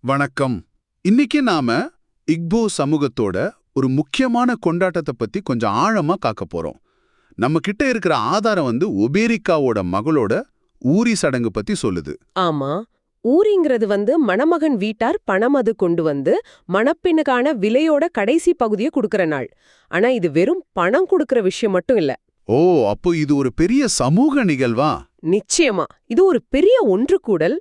வணக்கம். இன்னைக்கு நாம இக்போ சமூகத்தோட ஒரு முக்கியமான கொண்டாட்டத்தை பத்தி கொஞ்சம் ஆழமா காக்க போறோம். நம்ம கிட்ட இருக்கிற ஆதாரம் ஒபேரிக்காவோட மகளோட ஊரி சடங்கு பத்தி சொல்லுது. ஆமா. ஊரிங்கிறது மணமகன் வீட்டார் பணம் அது கொண்டு மணப்பெண்ணுக்கான விலையோட கடைசி பகுதியை குடுக்கற நாள். ஆனா இது வெறும் பணம் குடுக்கற விஷயம் மட்டும் இல்ல. ஓ, அப்போ இது ஒரு பெரிய சமூக நிகழ்வா? நிச்சயமா இது ஒரு பெரிய ஒன்று கூடல்.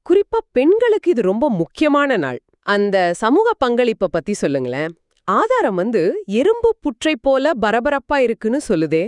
குறிப்பா பெண்களுக்கு இது ரொம்ப முக்கியமான நாள். அந்த சமூக பங்களிப்பை பத்தி சொல்லுங்களேன். ஆதாரம் எறும்பு புற்றை போல பரபரப்பா இருக்குன்னு சொல்லுதே.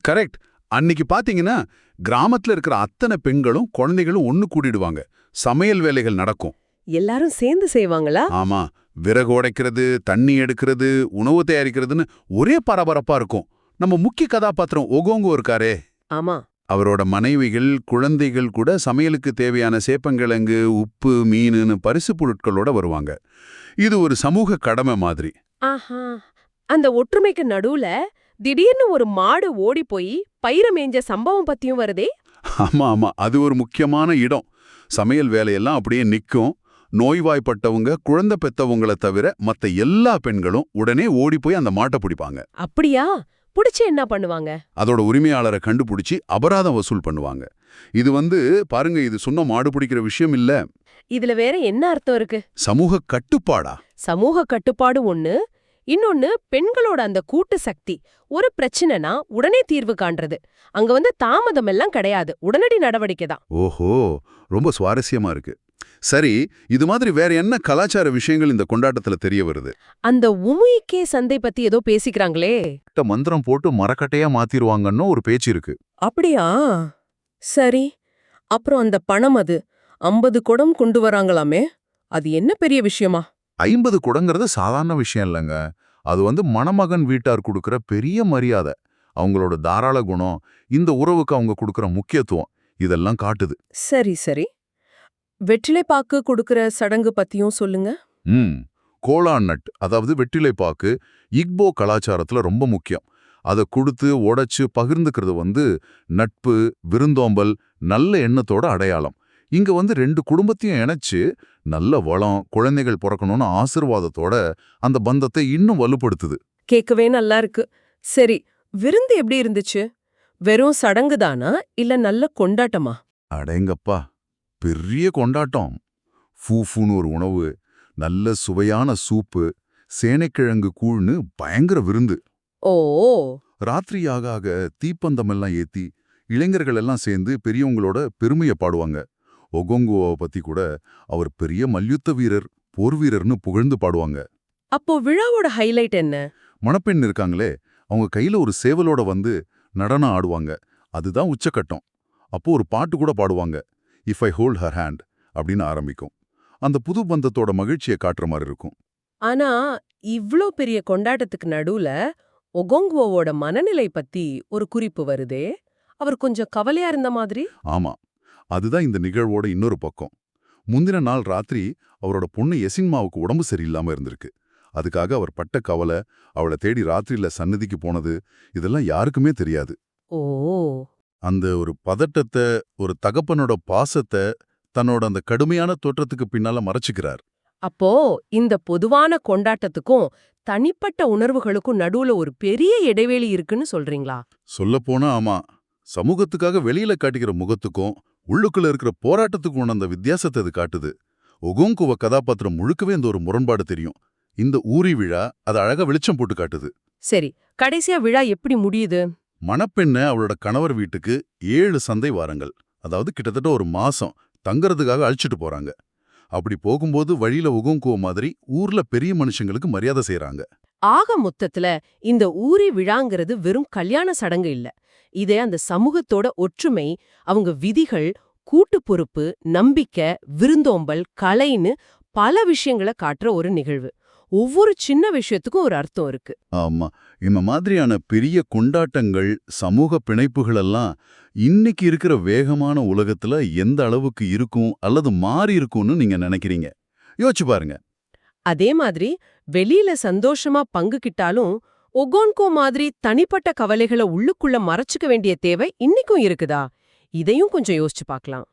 கரெக்ட். அன்னைக்கு பாத்தீங்கன்னா கிராமத்துல இருக்கிற அத்தனை பெண்களும் குழந்தைகளும் ஒண்ணு கூடிடுவாங்க. சமையல் வேலைகள் நடக்கும். எல்லாரும் சேர்ந்து செய்வாங்களா? ஆமா. விறகு உடைக்கிறது, தண்ணி எடுக்கிறது, உணவு தயாரிக்கிறதுன்னு ஒரே பரபரப்பா இருக்கும். நம்ம முக்கிய கதாபாத்திரம் ஒகோங்கோ இருக்காரே, ஆமா, அவரோட மனைவிகள் குழந்தைகள் கூட சமையலுக்கு தேவையான சேப்பங்கிழங்கு, உப்பு, மீனுன்னு பரிசு பொருட்களோட வருவாங்க. இது ஒரு சமூக கடமை மாதிரி. ஆஹா. அந்த ஒற்றுமைக்கு நடுவுல திடீர்னு ஒரு மாடு ஓடி போய் பயிர மேய்ஞ்ச சம்பவம் பத்தியும் வருதே. ஆமா ஆமா, அது ஒரு முக்கியமான இடம். சமையல் வேலையெல்லாம் அப்படியே நிக்கும். நோய்வாய்ப்பட்டவங்க, குழந்தை பெத்தவங்கள தவிர மத்த எல்லா பெண்களும் உடனே ஓடி போய் அந்த மாட்டை பிடிப்பாங்க. அப்படியா? புடிச்சு என்ன பண்ணுவாங்க? அதோட உரிமையாளரை கண்டுபிடிச்சி அபராதம் வசூல் பண்ணுவாங்க. இது பாருங்க, இது சொன்ன மாடு பிடிக்கிற விஷயம் இல்ல. இதுல வேற என்ன அர்த்தம் இருக்கு? சமூக கட்டுப்பாடா? சமூக கட்டுப்பாடு ஒண்ணு, இன்னொன்னு பெண்களோட அந்த கூட்டு சக்தி. ஒரு பிரச்சனைனா உடனே தீர்வு காண்றது. அங்க தாமதம் எல்லாம் கிடையாது, உடனடி நடவடிக்கை தான். ஓஹோ, ரொம்ப சுவாரஸ்யமா இருக்கு. சரி, இது மாதிரி வேற என்ன கலாச்சார விஷயங்கள் இந்த கொண்டாட்டத்துல தெரிய வருது? அந்த உமுயிக்கே சந்தை பத்தி ஏதோ பேசிக்கிறாங்களே. மந்திரம் போட்டு மரக்கட்டையா மாத்திருவாங்கன்னு ஒரு பேச்சு இருக்கு. அப்படியா? சரி. அப்புறம் அந்த பணம், அது 50 குடம் கொண்டு வராங்களாமே, அது என்ன பெரிய விஷயமா? 50 குடங்கிறது சாதாரண விஷயம் இல்லைங்க. அது மணமகன் வீட்டார் கொடுக்கிற பெரிய மரியாதை, அவங்களோட தாராள குணம், இந்த உறவுக்கு அவங்க கொடுக்கிற முக்கியத்துவம், இதெல்லாம் காட்டுது. சரி சரி. வெற்றிலை பாக்கு கொடுக்கிற சடங்கு பத்தியும் சொல்லுங்க. கோலா நட், அதாவது வெற்றிலை பாக்கு, இக்போ கலாச்சாரத்துல ரொம்ப முக்கியம். அதை கொடுத்து உடைச்சு பகிர்ந்துக்கிறது நட்பு, விருந்தோம்பல், நல்ல எண்ணத்தோட அடையாளம். இங்க ரெண்டு குடும்பத்தையும் இணைச்சு நல்ல வளம், குழந்தைகள் பிறக்கணும்னு ஆசீர்வாதத்தோட அந்த பந்தத்தை இன்னும் வலுப்படுத்துது. கேட்கவே நல்லா இருக்கு. சரி, விருந்து எப்படி இருந்துச்சு? வெறும் சடங்கு தானா இல்ல நல்ல கொண்டாட்டமா? அடேங்கப்பா, பெரிய கொண்டாட்டம். ஃபூஃபூன்னு ஒரு உணவு, நல்ல சுவையான சூப்பு, சேனைக்கிழங்கு கூழ்னு பயங்கர விருந்து. ஓ. ராத்திரி ஆக ஆக தீப்பந்தமெல்லாம் ஏத்தி இளைஞர்கள் எல்லாம் சேர்ந்து பெரியவங்களோட பெருமையை பாடுவாங்க. ஒகோங்குவோவை பத்தி கூட அவர் பெரிய மல்யுத்த வீரர், போர் வீரர்னு புகழ்ந்து பாடுவாங்க. அப்போ விழாவோட ஹைலைட் என்ன? மணப்பெண் இருக்காங்களே, அவங்க கையில ஒரு சேவலோட நடனம் ஆடுவாங்க. அதுதான் உச்சக்கட்டம். அப்போ ஒரு பாட்டு கூட பாடுவாங்க. If I hold her hand அப்படின்னு ஆரம்பிக்கும். அந்த புது பந்தத்தோட மகிழ்ச்சியை காட்டுற மாதிரி இருக்கும். ஆனா இவ்ளோ பெரிய கொண்டாட்டத்துக்கு நடுவுல ஒகோங்குவோவோட மனநிலை பத்தி ஒரு குறிப்பு வருதே. அவர் கொஞ்சம் கவலையா இருந்த மாதிரி. ஆமா, அதுதான் இந்த நிகழ்வோட இன்னொரு பக்கம். முந்தின நாள் ராத்திரி அவரோட பொண்ணு எசின்மாவுக்கு உடம்பு சரியில்லாம இருந்திருக்கு. அதுக்காக அவர் பட்ட கவலை, அவளை தேடி ராத்திரியில சன்னதிக்கு போனது, இதெல்லாம் யாருக்குமே தெரியாது. ஓ. அந்த ஒரு பதட்டத்தை, ஒரு தகப்பனோட பாசத்தை தன்னோட அந்த கடுமையான தோற்றத்துக்கு பின்னால மறைச்சுக்கிறார். அப்போ இந்த பொதுவான கொண்டாட்டத்துக்கும் தனிப்பட்ட உணர்வுகளுக்கும் நடுவுல ஒரு பெரிய இடைவெளி இருக்குன்னு சொல்றீங்களா? சொல்லப்போனா ஆமா. சமூகத்துக்காக வெளியில காட்டிக்கிற முகத்துக்கும் உள்ளுக்குள்ள இருக்கிற போராட்டத்துக்கும் அந்த வித்தியாசத்தை அது காட்டுது. ஒகோங்குவ கதாபாத்திரம் முழுக்கவே இந்த ஒரு முரண்பாடு தெரியும். இந்த ஊரி விழா அதை அழகா வெளிச்சம் போட்டு காட்டுது. சரி, கடைசியா விழா எப்படி முடியுது? மணப்பெண்ண அவளோட கணவர் வீட்டுக்கு 7 சந்தை வாரங்கள், அதாவது கிட்டத்தட்ட ஒரு மாசம் தங்கறதுக்காக அழிச்சிட்டு போறாங்க. அப்படி போகும்போது வழியில ஒகோங்குவ மாதிரி ஊர்ல பெரிய மனுஷங்களுக்கு மரியாதை செய்யறாங்க. ஆக மொத்தத்துல இந்த ஊரி விழாங்கிறது வெறும் கல்யாண சடங்கு இல்ல. இதே அந்த சமூகத்தோட ஒற்றுமை, அவங்க விதிகள், கூட்டு பொறுப்பு, நம்பிக்கை, விருந்தோம்பல், கலைன்னு பல விஷயங்களை காட்டுற ஒரு நிகழ்வு. ஒவ்வொரு சின்ன விஷயத்துக்கும் ஒரு அர்த்தம் இருக்கு. ஆமா, இந்த மாதிரியான பெரிய கொண்டாட்டங்கள், சமூக பிணைப்புகள் எல்லாம் இன்னைக்கு இருக்கிற வேகமான உலகத்துல எந்த அளவுக்கு இருக்கும் அல்லது மாறி இருக்கும்னு நீங்க நினைக்கிறீங்க? யோசிச்சு பாருங்க. அதே மாதிரி வெளியில சந்தோஷமா பங்குகிட்டாலும் ஒகோன்கோ மாதிரி தனிப்பட்ட கவலைகளை உள்ளுக்குள்ள மறைச்சுக்க வேண்டிய தேவை இன்னைக்கும் இருக்குதா? இதையும் கொஞ்சம் யோசிச்சு பார்க்கலாம்.